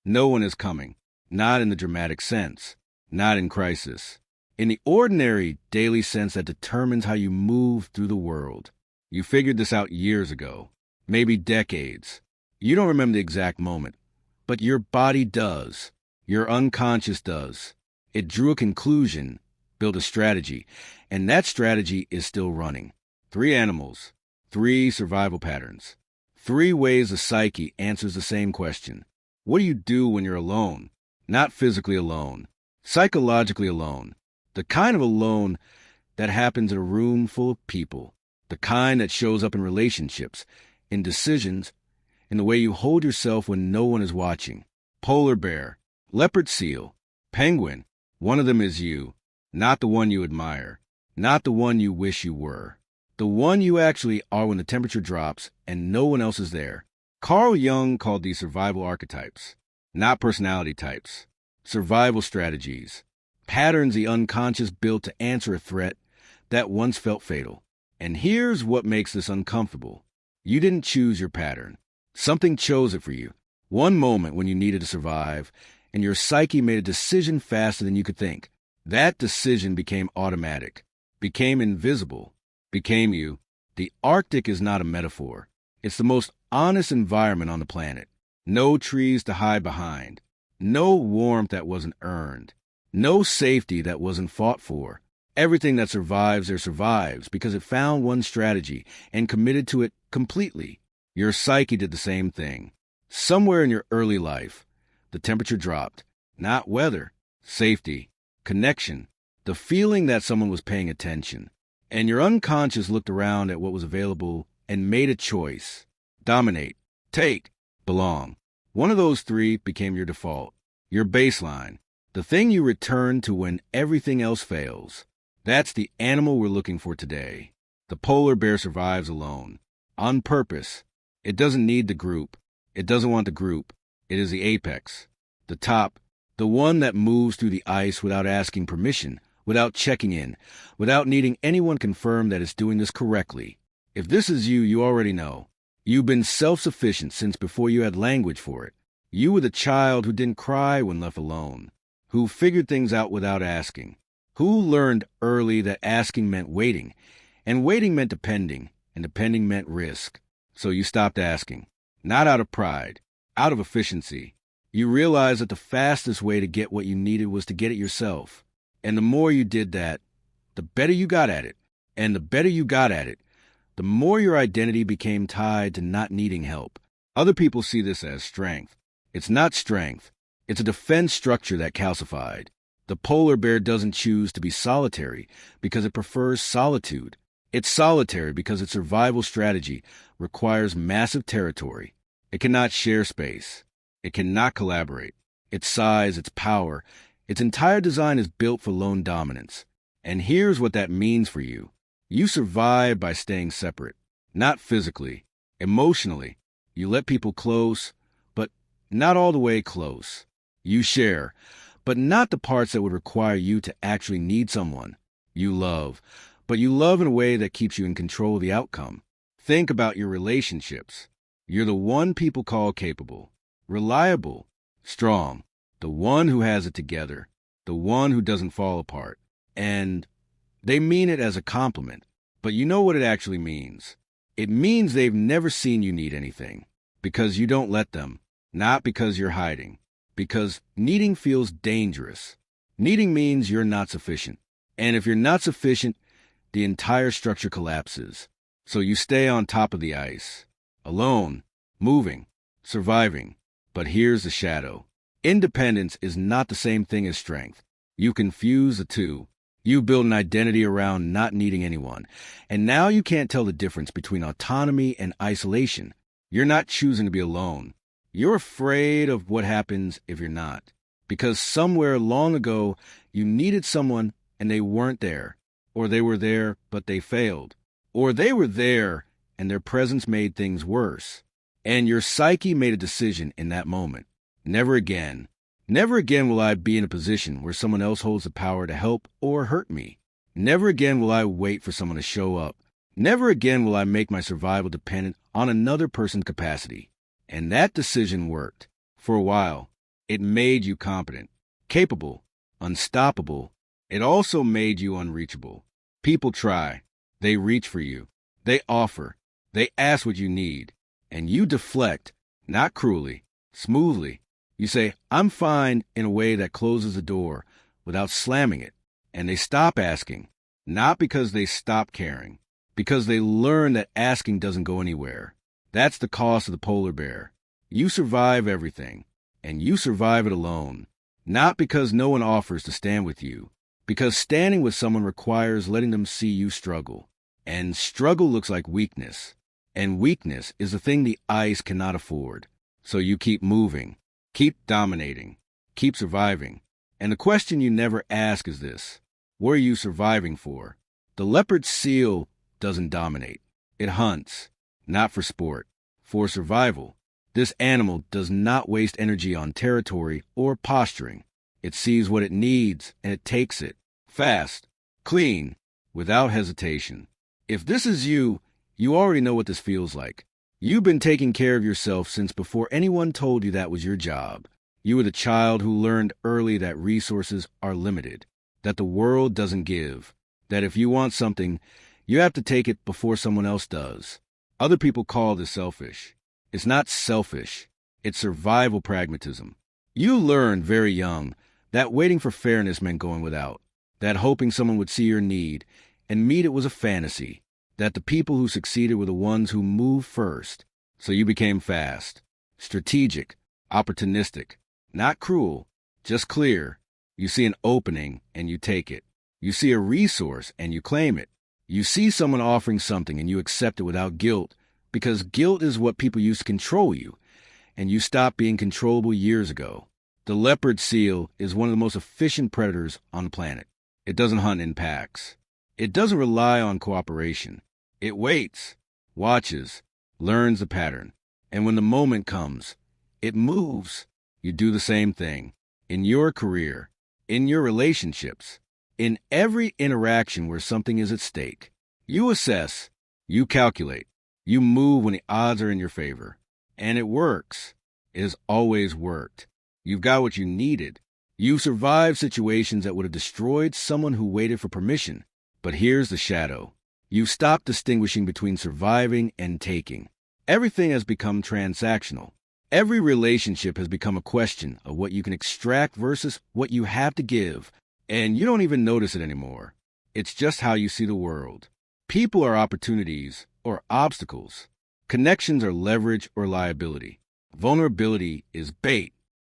No one is coming. Not in the dramatic sense. Not in crisis. In the ordinary, daily sense that determines how you move through the world. You figured this out years ago. Maybe decades. You don't remember the exact moment. But your body does. Your unconscious does. It drew a conclusion, built a strategy, and that strategy is still running. 3 animals, 3 survival patterns, 3 ways the psyche answers the same question. What do you do when you're alone? Not physically alone, psychologically alone. The kind of alone that happens in a room full of people. The kind that shows up in relationships, in decisions, in the way you hold yourself when no one is watching. Polar bear, leopard seal, penguin. One of them is you, not the one you admire, not the one you wish you were. The one you actually are when the temperature drops and no one else is there. Carl Jung called these survival archetypes, not personality types. Survival strategies, patterns the unconscious built to answer a threat that once felt fatal. And here's what makes this uncomfortable. You didn't choose your pattern. Something chose it for you. One moment when you needed to survive, and your psyche made a decision faster than you could think. That decision became automatic, became invisible, became you. The Arctic is not a metaphor. It's the most honest environment on the planet. No trees to hide behind. No warmth that wasn't earned. No safety that wasn't fought for. Everything that survives there survives because it found one strategy and committed to it completely. Your psyche did the same thing. Somewhere in your early life, the temperature dropped. Not weather, safety, connection, the feeling that someone was paying attention. And your unconscious looked around at what was available and made a choice. Dominate, take, belong. One of those 3 became your default, your baseline, the thing you return to when everything else fails. That's the animal we're looking for today. The polar bear survives alone, on purpose. It doesn't need the group. It doesn't want the group. It is the apex, the top, the one that moves through the ice without asking permission, without checking in, without needing anyone confirm that it's doing this correctly. If this is you, you already know. You've been self-sufficient since before you had language for it. You were the child who didn't cry when left alone, who figured things out without asking, who learned early that asking meant waiting, and waiting meant depending, and depending meant risk. So you stopped asking, not out of pride, out of efficiency. You realized that the fastest way to get what you needed was to get it yourself. And the more you did that, the better you got at it. And the better you got at it, the more your identity became tied to not needing help. Other people see this as strength. It's not strength. It's a defense structure that calcified. The polar bear doesn't choose to be solitary because it prefers solitude. It's solitary because its survival strategy requires massive territory. It cannot share space. It cannot collaborate. Its size, its power, its entire design is built for lone dominance. And here's what that means for you. You survive by staying separate. Not physically, emotionally. You let people close, but not all the way close. You share, but not the parts that would require you to actually need someone. You love, but you love in a way that keeps you in control of the outcome. Think about your relationships. You're the one people call capable, reliable, strong, the one who has it together, the one who doesn't fall apart. And they mean it as a compliment, but you know what it actually means. It means they've never seen you need anything, because you don't let them, not because you're hiding, because needing feels dangerous. Needing means you're not sufficient, and if you're not sufficient, the entire structure collapses. So you stay on top of the ice, alone, moving, surviving. But here's the shadow. Independence is not the same thing as strength. You confuse the two. You build an identity around not needing anyone, and now you can't tell the difference between autonomy and isolation. You're not choosing to be alone. You're afraid of what happens if you're not, because somewhere long ago you needed someone and they weren't there, or they were there but they failed, or they were there and their presence made things worse. And your psyche made a decision in that moment. Never again. Never again will I be in a position where someone else holds the power to help or hurt me. Never again will I wait for someone to show up. Never again will I make my survival dependent on another person's capacity. And that decision worked. For a while. It made you competent, capable, unstoppable. It also made you unreachable. People try. They reach for you. They offer. They ask what you need. And you deflect, not cruelly, smoothly. You say, I'm fine, in a way that closes the door without slamming it. And they stop asking, not because they stop caring, because they learn that asking doesn't go anywhere. That's the cost of the polar bear. You survive everything, and you survive it alone, not because no one offers to stand with you, because standing with someone requires letting them see you struggle. And struggle looks like weakness, and weakness is the thing the ice cannot afford. So you keep moving, keep dominating, keep surviving. And the question you never ask is this: what are you surviving for? The leopard seal doesn't dominate. It hunts, not for sport, for survival. This animal does not waste energy on territory or posturing. It sees what it needs and it takes it, fast, clean, without hesitation. If this is you, you already know what this feels like. You've been taking care of yourself since before anyone told you that was your job. You were the child who learned early that resources are limited, that the world doesn't give, that if you want something, you have to take it before someone else does. Other people call this selfish. It's not selfish. It's survival pragmatism. You learned very young that waiting for fairness meant going without, that hoping someone would see your need and meet it was a fantasy, that the people who succeeded were the ones who moved first. So you became fast, strategic, opportunistic, not cruel, just clear. You see an opening and you take it. You see a resource and you claim it. You see someone offering something and you accept it without guilt, because guilt is what people use to control you, and you stopped being controllable years ago. The leopard seal is one of the most efficient predators on the planet. It doesn't hunt in packs. It doesn't rely on cooperation. It waits, watches, learns the pattern, and when the moment comes, it moves. You do the same thing. In your career, in your relationships, in every interaction where something is at stake. You assess, you calculate, you move when the odds are in your favor. And it works. It has always worked. You've got what you needed. You survived situations that would have destroyed someone who waited for permission. But here's the shadow. You've stopped distinguishing between surviving and taking. Everything has become transactional. Every relationship has become a question of what you can extract versus what you have to give. And you don't even notice it anymore. It's just how you see the world. People are opportunities or obstacles. Connections are leverage or liability. Vulnerability is bait.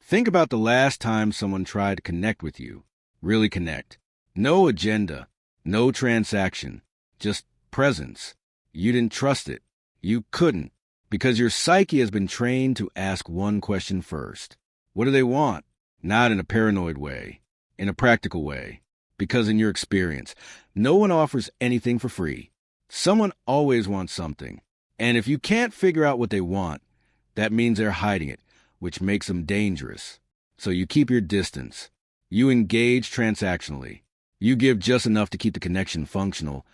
Think about the last time someone tried to connect with you. Really connect. No agenda. No transaction. Just presence. You didn't trust it. You couldn't. Because your psyche has been trained to ask one question first. What do they want? Not in a paranoid way. In a practical way. Because in your experience, no one offers anything for free. Someone always wants something. And if you can't figure out what they want, that means they're hiding it, which makes them dangerous. So you keep your distance. You engage transactionally. You give just enough to keep the connection functional,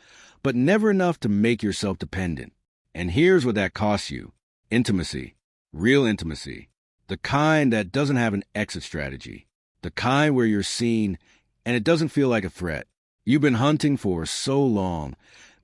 but never enough to make yourself dependent. And here's what that costs you. Intimacy. Real intimacy. The kind that doesn't have an exit strategy. The kind where you're seen and it doesn't feel like a threat. You've been hunting for so long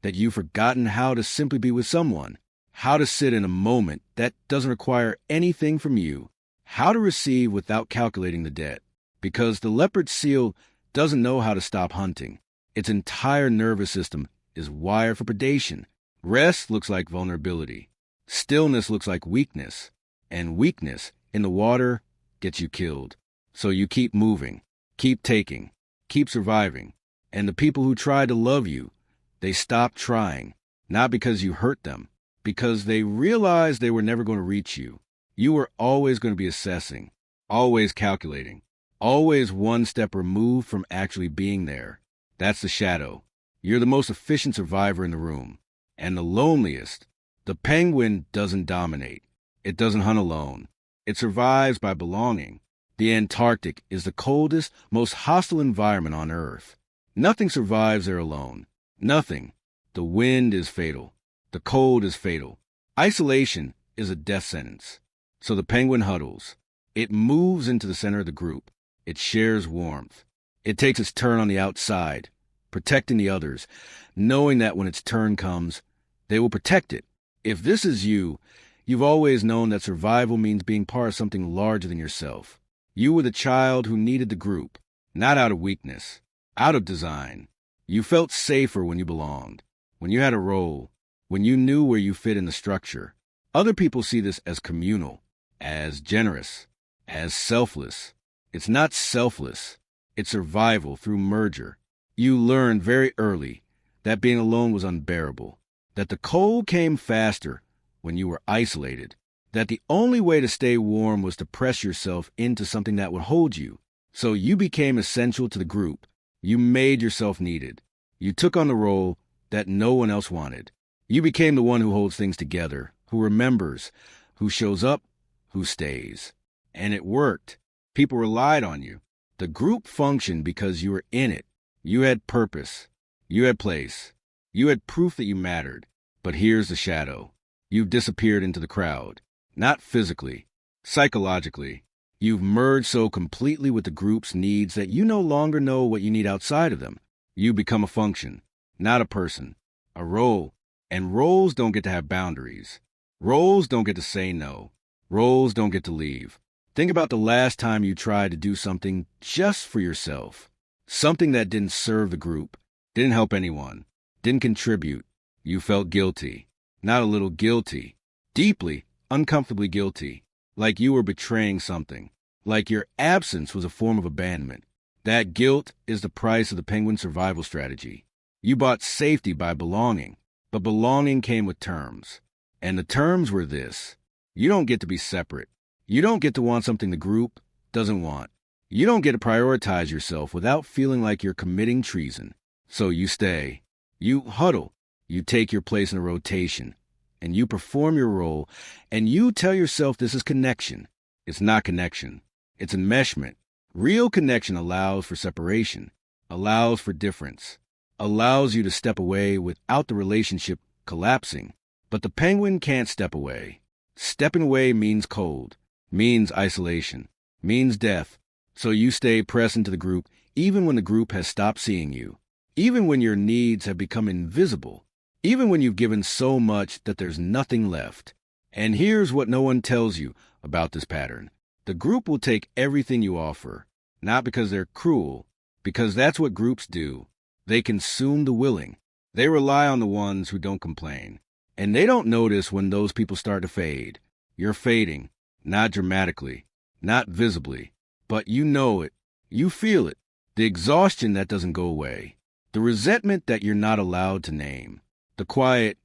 that you've forgotten how to simply be with someone, how to sit in a moment that doesn't require anything from you, how to receive without calculating the debt. Because the leopard seal doesn't know how to stop hunting. Its entire nervous system is wired for predation. Rest looks like vulnerability. Stillness looks like weakness. And weakness in the water gets you killed. So you keep moving, keep taking, keep surviving. And the people who try to love you, they stop trying, not because you hurt them, because they realized they were never going to reach you. You were always going to be assessing, always calculating, always one step removed from actually being there. That's the shadow. You're the most efficient survivor in the room. And the loneliest. The penguin doesn't dominate. It doesn't hunt alone. It survives by belonging. The Antarctic is the coldest, most hostile environment on Earth. Nothing survives there alone. Nothing. The wind is fatal. The cold is fatal. Isolation is a death sentence. So the penguin huddles. It moves into the center of the group. It shares warmth. It takes its turn on the outside, protecting the others, knowing that when its turn comes, they will protect it. If this is you, you've always known that survival means being part of something larger than yourself. You were the child who needed the group, not out of weakness, out of design. You felt safer when you belonged, when you had a role, when you knew where you fit in the structure. Other people see this as communal, as generous, as selfless. It's not selfless. It's survival through merger. You learned very early that being alone was unbearable, that the cold came faster when you were isolated, that the only way to stay warm was to press yourself into something that would hold you. So you became essential to the group. You made yourself needed. You took on the role that no one else wanted. You became the one who holds things together, who remembers, who shows up, who stays. And it worked. People relied on you. The group functioned because you were in it. You had purpose. You had place. You had proof that you mattered. But here's the shadow. You've disappeared into the crowd. Not physically, psychologically. You've merged so completely with the group's needs that you no longer know what you need outside of them. You become a function, not a person, a role. And roles don't get to have boundaries. Roles don't get to say no. Roles don't get to leave. Think about the last time you tried to do something just for yourself. Something that didn't serve the group, didn't help anyone, didn't contribute. You felt guilty. Not a little guilty. Deeply, uncomfortably guilty. Like you were betraying something. Like your absence was a form of abandonment. That guilt is the price of the penguin survival strategy. You bought safety by belonging. But belonging came with terms. And the terms were this. You don't get to be separate. You don't get to want something the group doesn't want. You don't get to prioritize yourself without feeling like you're committing treason. So you stay. You huddle. You take your place in a rotation. And you perform your role. And you tell yourself this is connection. It's not connection. It's enmeshment. Real connection allows for separation. Allows for difference. Allows you to step away without the relationship collapsing. But the penguin can't step away. Stepping away means cold, means isolation, means death. So you stay present to the group even when the group has stopped seeing you, even when your needs have become invisible, even when you've given so much that there's nothing left. And here's what no one tells you about this pattern. The group will take everything you offer, not because they're cruel, because that's what groups do. They consume the willing. They rely on the ones who don't complain. And they don't notice when those people start to fade. You're fading, not dramatically, not visibly, but you know it. You feel it. The exhaustion that doesn't go away. The resentment that you're not allowed to name. The quiet,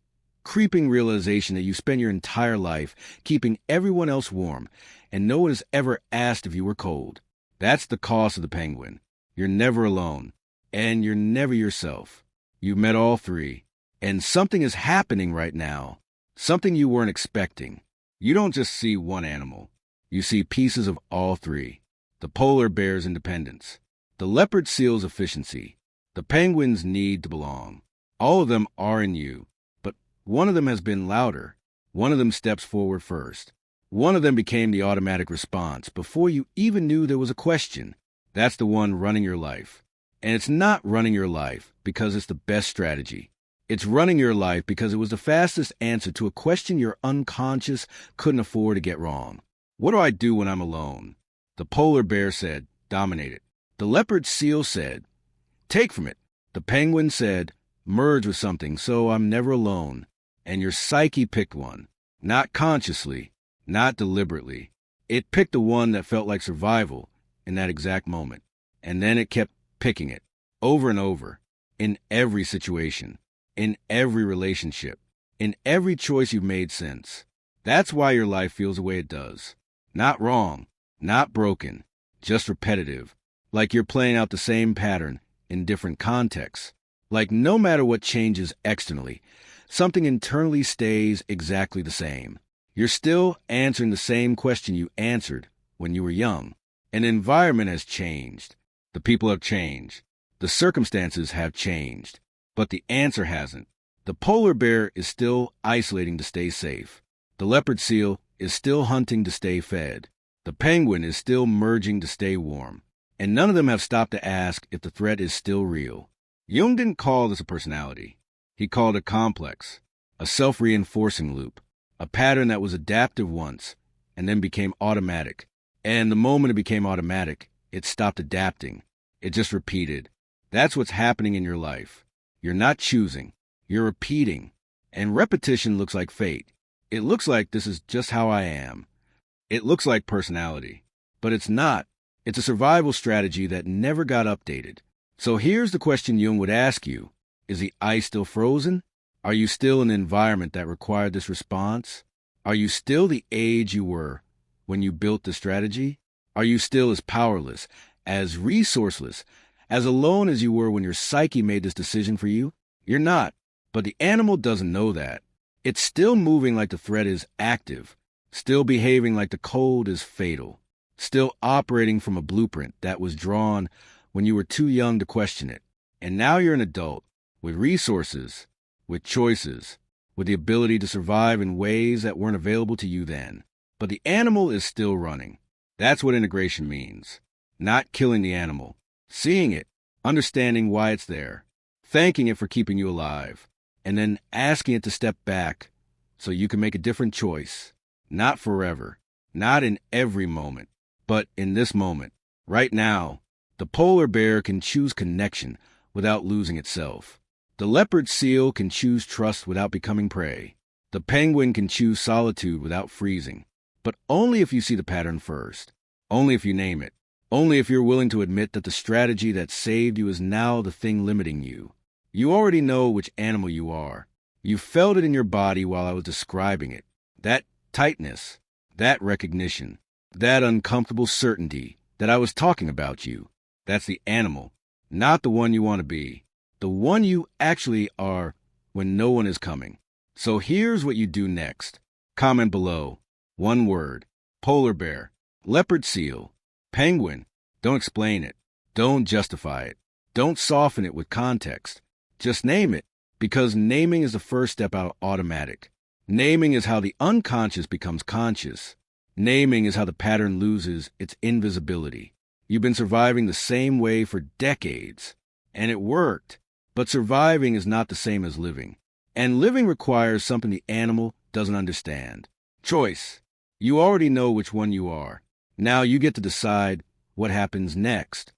creeping realization that you spend your entire life keeping everyone else warm, and no one has ever asked if you were cold. That's the cost of the penguin. You're never alone, and you're never yourself. You've met all three. And something is happening right now, something you weren't expecting. You don't just see one animal. You see pieces of all three. The polar bear's independence, the leopard seal's efficiency, the penguin's need to belong. All of them are in you, but one of them has been louder. One of them steps forward first. One of them became the automatic response before you even knew there was a question. That's the one running your life. And it's not running your life because it's the best strategy. It's running your life because it was the fastest answer to a question your unconscious couldn't afford to get wrong. What do I do when I'm alone? The polar bear said, dominate it. The leopard seal said, take from it. The penguin said, merge with something so I'm never alone. And your psyche picked one. Not consciously, not deliberately. It picked the one that felt like survival in that exact moment. And then it kept picking it over and over in every situation. In every relationship, in every choice you've made since. That's why your life feels the way it does. Not wrong, not broken, just repetitive. Like you're playing out the same pattern in different contexts. Like no matter what changes externally, something internally stays exactly the same. You're still answering the same question you answered when you were young. An environment has changed. The people have changed. The circumstances have changed. But the answer hasn't. The polar bear is still isolating to stay safe. The leopard seal is still hunting to stay fed. The penguin is still merging to stay warm, and none of them have stopped to ask if the threat is still real. Jung didn't call this a personality. He called it complex, a self-reinforcing loop, a pattern that was adaptive once and then became automatic. And the moment it became automatic, it stopped adapting. It just repeated. That's what's happening in your life. You're not choosing. You're repeating. And repetition looks like fate. It looks like this is just how I am. It looks like personality. But it's not. It's a survival strategy that never got updated. So here's the question Jung would ask you. Is the ice still frozen? Are you still in an environment that required this response? Are you still the age you were when you built the strategy? Are you still as powerless, as resourceless, as alone as you were when your psyche made this decision for you? You're not. But the animal doesn't know that. It's still moving like the threat is active, still behaving like the cold is fatal, still operating from a blueprint that was drawn when you were too young to question it. And now you're an adult, with resources, with choices, with the ability to survive in ways that weren't available to you then. But the animal is still running. That's what integration means. Not killing the animal, seeing it, understanding why it's there, thanking it for keeping you alive, and then asking it to step back so you can make a different choice. Not forever, not in every moment, but in this moment, right now. The polar bear can choose connection without losing itself. The leopard seal can choose trust without becoming prey. The penguin can choose solitude without freezing. But only if you see the pattern first. Only if you name it. Only if you're willing to admit that the strategy that saved you is now the thing limiting you. You already know which animal you are. You felt it in your body while I was describing it. That tightness, that recognition, that uncomfortable certainty that I was talking about you. That's the animal, not the one you want to be. The one you actually are when no one is coming. So here's what you do next. Comment below. One word. Polar bear. Leopard seal. Penguin. Don't explain it. Don't justify it. Don't soften it with context. Just name it, because naming is the first step out of automatic. Naming is how the unconscious becomes conscious. Naming is how the pattern loses its invisibility. You've been surviving the same way for decades, and it worked. But surviving is not the same as living. And living requires something the animal doesn't understand. Choice. You already know which one you are. Now you get to decide what happens next.